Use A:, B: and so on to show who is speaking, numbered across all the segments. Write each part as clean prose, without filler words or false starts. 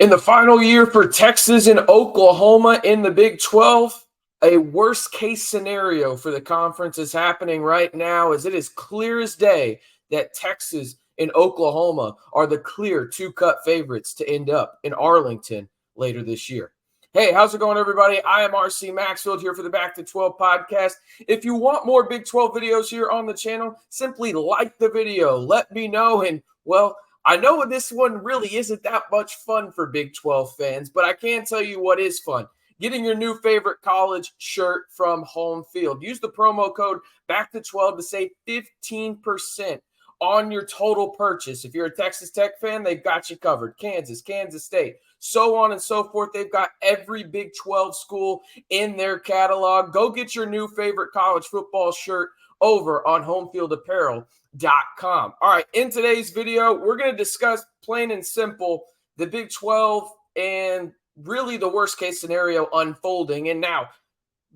A: In the final year for Texas and Oklahoma in the Big 12, a worst-case scenario for the conference is happening right now, as it is clear as day that Texas and Oklahoma are the clear two-cut favorites to end up in Arlington later this year. Hey, how's it going, everybody? I am RC Maxfield here for the Back to 12 podcast. If you want more Big 12 videos here on the channel, simply like the video. Let me know. And, well, I know this one really isn't that much fun for Big 12 fans, but I can tell you what is fun. Getting your new favorite college shirt from Home Field. Use the promo code BACK212 to save 15% on your total purchase. If you're a Texas Tech fan, they've got you covered. Kansas, Kansas State, so on and so forth. They've got every Big 12 school in their catalog. Go get your new favorite college football shirt over on homefieldapparel.com. All right, in today's video, we're going to discuss plain and simple the Big 12 and really the worst case scenario unfolding. And now,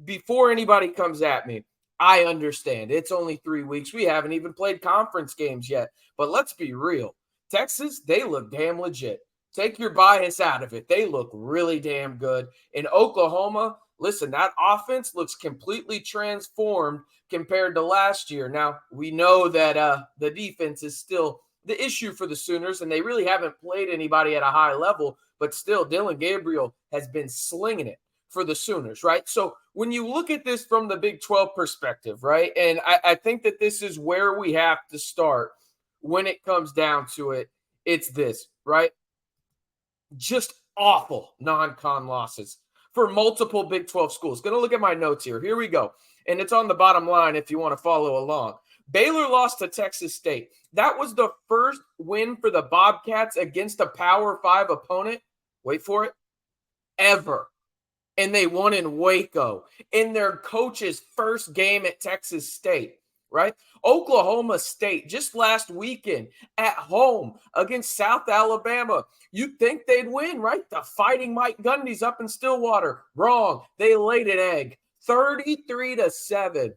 A: before anybody comes at me, I understand it's only 3 weeks. We haven't even played conference games yet. But let's be real. Texas, they look damn legit. Take your bias out of it. They look really damn good. In Oklahoma, listen, that offense looks completely transformed compared to last year. Now, we know that the defense is still the issue for the Sooners, and they really haven't played anybody at a high level, but still, Dillon Gabriel has been slinging it for the Sooners, right? So when you look at this from the Big 12 perspective, right, and I think that this is where we have to start when it comes down to it, it's this, right? Just awful non-con losses for multiple Big 12 schools. Going to look at my notes here. Here we go. And it's on the bottom line if you want to follow along. Baylor lost to Texas State. That was the first win for the Bobcats against a Power 5 opponent. Wait for it. Ever. And they won in Waco in their coach's first game at Texas State, right? Oklahoma State just last weekend at home against South Alabama. You'd think they'd win, right? The Fighting Mike Gundy's up in Stillwater. Wrong. They laid an egg. 33-7.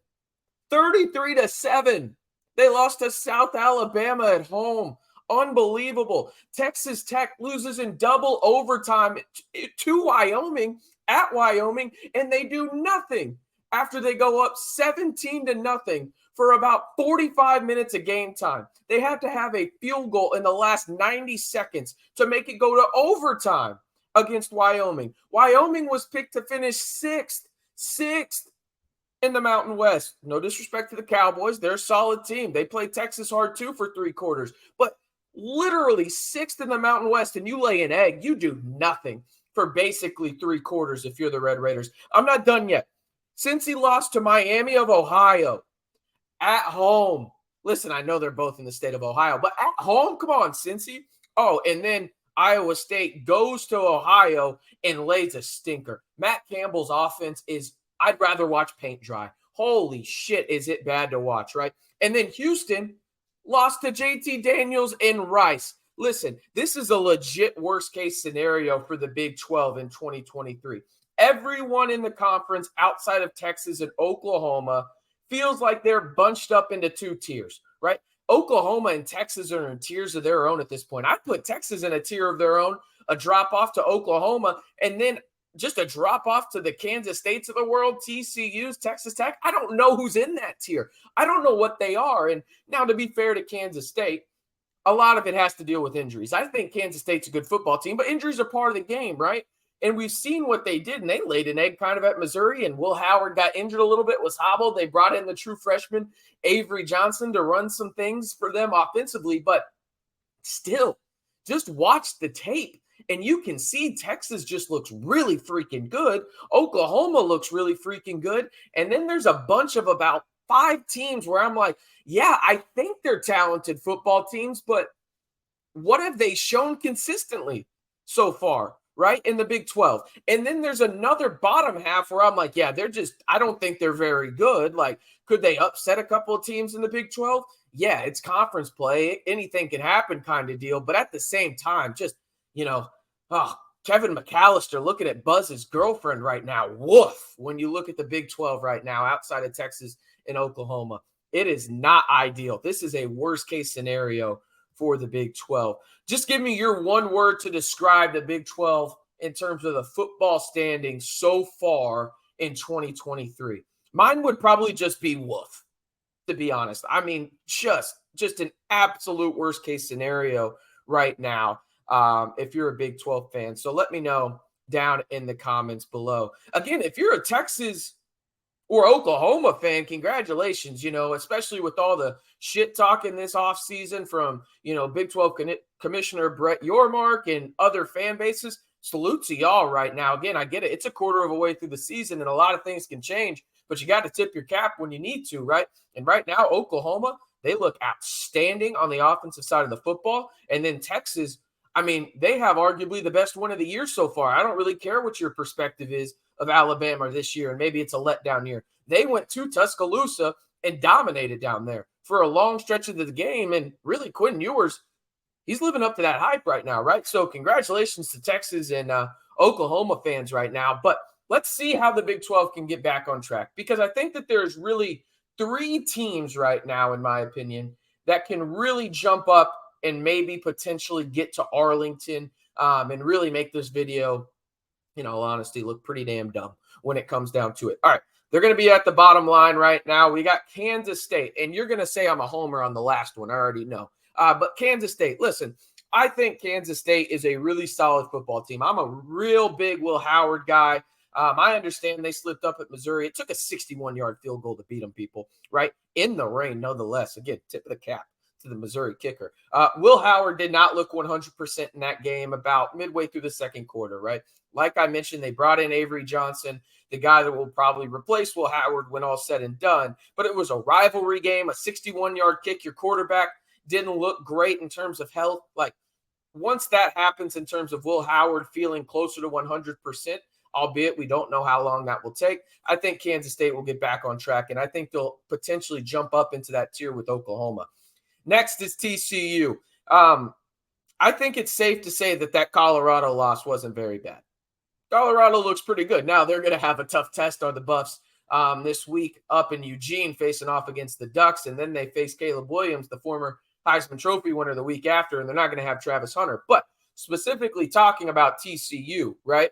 A: 33-7. They lost to South Alabama at home. Unbelievable. Texas Tech loses in double overtime to Wyoming, at Wyoming, and they do nothing after they go up 17-0 for about 45 minutes of game time. They had to have a field goal in the last 90 seconds to make it go to overtime against Wyoming. Wyoming was picked to finish sixth in the Mountain West. No disrespect to the Cowboys. They're a solid team. They played Texas hard too for 3 quarters. But literally sixth in the Mountain West, and you lay an egg, you do nothing for basically 3 quarters if you're the Red Raiders. I'm not done yet. Cincy lost to Miami of Ohio at home. Listen, I know they're both in the state of Ohio, but at home, come on, Cincy. Oh, and then Iowa State goes to Ohio and lays a stinker. Matt Campbell's offense is, I'd rather watch paint dry. Holy shit, is it bad to watch, right? And then Houston lost to JT Daniels and Rice. Listen, this is a legit worst-case scenario for the Big 12 in 2023. Everyone in the conference outside of Texas and Oklahoma feels like they're bunched up into 2 tiers, right? Oklahoma and Texas are in tiers of their own at this point. I put Texas in a tier of their own, a drop-off to Oklahoma, and then just a drop-off to the Kansas States of the world, TCU's, Texas Tech. I don't know who's in that tier. I don't know what they are. And now, to be fair to Kansas State, a lot of it has to deal with injuries. I think Kansas State's a good football team, but injuries are part of the game, right? And we've seen what they did, and they laid an egg kind of at Missouri, and Will Howard got injured a little bit, was hobbled. They brought in the true freshman, Avery Johnson, to run some things for them offensively, but still, just watch the tape, and you can see Texas just looks really freaking good. Oklahoma looks really freaking good, and then there's a bunch of about 5 teams where I'm like, yeah, I think they're talented football teams, but what have they shown consistently so far, right, in the Big 12? And then there's another bottom half where I'm like, yeah, I don't think they're very good. Like, could they upset a couple of teams in the Big 12? Yeah, it's conference play. Anything can happen kind of deal. But at the same time, just, Kevin McAllister looking at Buzz's girlfriend right now. Woof. When you look at the Big 12 right now outside of Texas and Oklahoma, it is not ideal. This is a worst case scenario for the Big 12. Just give me your one word to describe the Big 12 in terms of the football standings so far in 2023. Mine would probably just be woof, to be honest. I mean, just an absolute worst case scenario right now if you're a Big 12 fan. So let me know down in the comments below. Again, if you're a Texas or Oklahoma fan, congratulations, especially with all the shit talking this offseason from, Big 12 Commissioner Brett Yormark and other fan bases. Salute to y'all right now. Again, I get it. It's a quarter of a way through the season and a lot of things can change, but you got to tip your cap when you need to, right? And right now, Oklahoma, they look outstanding on the offensive side of the football. And then Texas, I mean, they have arguably the best win of the year so far. I don't really care what your perspective is of Alabama this year, and maybe it's a letdown year. They went to Tuscaloosa and dominated down there for a long stretch of the game, and really Quinn Ewers, he's living up to that hype right now, right? So congratulations to Texas and Oklahoma fans right now. But let's see how the Big 12 can get back on track, because I think that there's really 3 teams right now, in my opinion, that can really jump up and maybe potentially get to Arlington and really make this video, in all honesty, look pretty damn dumb when it comes down to it. All right, they're going to be at the bottom line right now. We got Kansas State, and you're going to say I'm a homer on the last one. I already know. But Kansas State, listen, I think Kansas State is a really solid football team. I'm a real big Will Howard guy. I understand they slipped up at Missouri. It took a 61-yard field goal to beat them, people, right? In the rain, nonetheless. Again, tip of the cap to the Missouri kicker. Will Howard did not look 100% in that game about midway through the second quarter, right? Like I mentioned, they brought in Avery Johnson, the guy that will probably replace Will Howard when all said and done. But it was a rivalry game, a 61-yard kick. Your quarterback didn't look great in terms of health. Like, once that happens in terms of Will Howard feeling closer to 100%, albeit we don't know how long that will take, I think Kansas State will get back on track, and I think they'll potentially jump up into that tier with Oklahoma. Next is TCU. I think it's safe to say that Colorado loss wasn't very bad. Colorado looks pretty good. Now they're going to have a tough test on the Buffs this week up in Eugene, facing off against the Ducks, and then they face Caleb Williams, the former Heisman Trophy winner, the week after, and they're not going to have Travis Hunter. But specifically talking about TCU, right?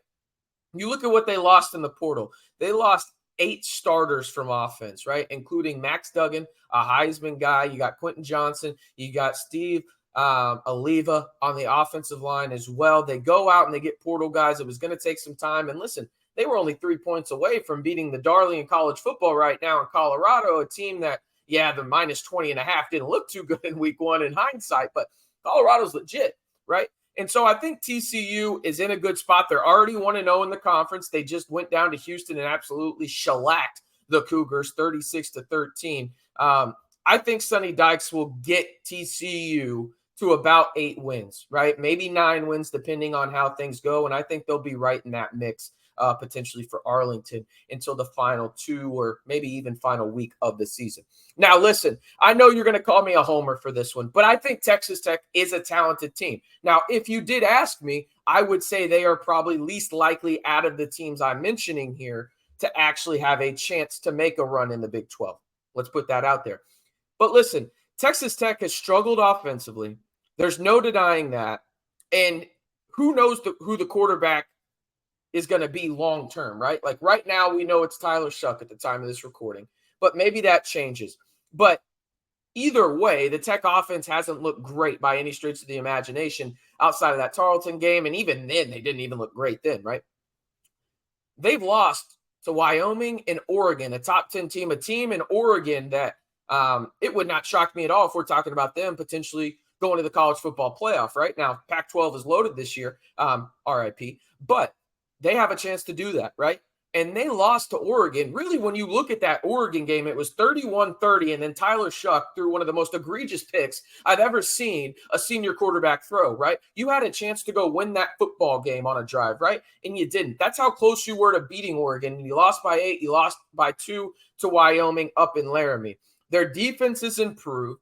A: You look at what they lost in the portal. They lost 8 starters from offense, right? Including Max Duggan, a Heisman guy. You got Quentin Johnson. You got Steve Oliva on the offensive line as well. They go out and they get portal guys. It was going to take some time. And listen, they were only 3 points away from beating the darling in college football right now in Colorado, a team that, yeah, the minus 20.5 didn't look too good in week 1 in hindsight, but Colorado's legit, right? And so I think TCU is in a good spot. They're already 1-0 in the conference. They just went down to Houston and absolutely shellacked the Cougars 36-13. I think Sonny Dykes will get TCU to about 8 wins, right? Maybe 9 wins, depending on how things go. And I think they'll be right in that mix potentially for Arlington until the final 2 or maybe even final week of the season. Now, listen, I know you're going to call me a homer for this one, but I think Texas Tech is a talented team. Now, if you did ask me, I would say they are probably least likely out of the teams I'm mentioning here to actually have a chance to make a run in the Big 12. Let's put that out there. But listen, Texas Tech has struggled offensively. There's no denying that. And who knows who the quarterback is going to be long-term, right? Like right now, we know it's Tyler Shuck at the time of this recording, but maybe that changes. But either way, the Tech offense hasn't looked great by any stretch of the imagination outside of that Tarleton game. And even then, they didn't even look great then, right? They've lost to Wyoming and Oregon, a top 10 team, a team in Oregon that it would not shock me at all if we're talking about them potentially going to the college football playoff, right? Now, Pac-12 is loaded this year, RIP, but they have a chance to do that, right? And they lost to Oregon. Really, when you look at that Oregon game, it was 31-30, and then Tyler Shuck threw one of the most egregious picks I've ever seen a senior quarterback throw, right? You had a chance to go win that football game on a drive, right? And you didn't. That's how close you were to beating Oregon. You lost by 8. You lost by 2 to Wyoming up in Laramie. Their defense is improved.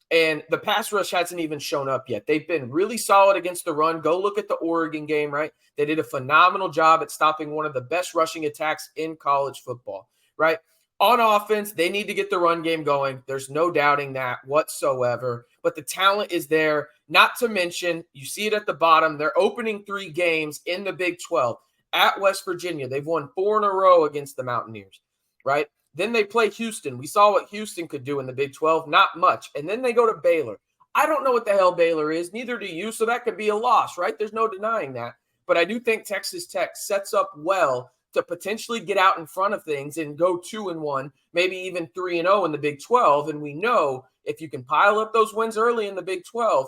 A: And the pass rush hasn't even shown up yet. They've been really solid against the run. Go look at the Oregon game, right? They did a phenomenal job at stopping one of the best rushing attacks in college football, right? On offense, they need to get the run game going. There's no doubting that whatsoever. But the talent is there. Not to mention, you see it at the bottom, they're opening 3 games in the Big 12 at West Virginia. They've won 4 in a row against the Mountaineers, right? Then they play Houston. We saw what Houston could do in the Big 12. Not much. And then they go to Baylor. I don't know what the hell Baylor is. Neither do you. So that could be a loss, right? There's no denying that. But I do think Texas Tech sets up well to potentially get out in front of things and go 2-1, maybe even 3-0 in the Big 12. And we know if you can pile up those wins early in the Big 12,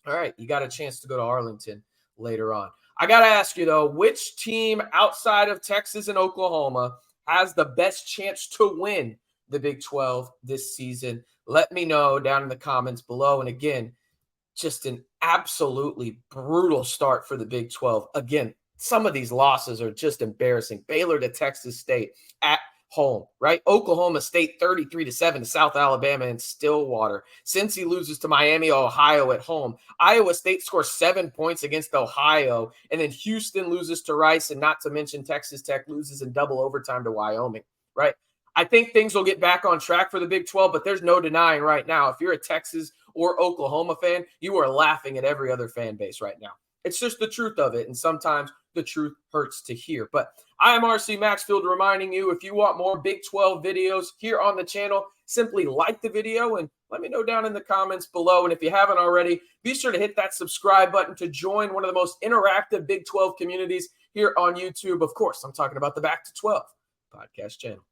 A: all right, you got a chance to go to Arlington later on. I got to ask you, though, which team outside of Texas and Oklahoma has the best chance to win the Big 12 this season? Let me know down in the comments below. And again, just an absolutely brutal start for the Big 12. Again, some of these losses are just embarrassing. Baylor to Texas State at home, right? Oklahoma State 33-7 to South Alabama in Stillwater. Cincy loses to Miami, Ohio at home. Iowa State scores 7 points against Ohio. And then Houston loses to Rice. And not to mention Texas Tech loses in double overtime to Wyoming, right? I think things will get back on track for the Big 12, but there's no denying right now, if you're a Texas or Oklahoma fan, you are laughing at every other fan base right now. It's just the truth of it, and sometimes the truth hurts to hear. But I am RC Maxfield reminding you, if you want more Big 12 videos here on the channel, simply like the video and let me know down in the comments below. And if you haven't already, be sure to hit that subscribe button to join one of the most interactive Big 12 communities here on YouTube. Of course, I'm talking about the Back to 12 podcast channel.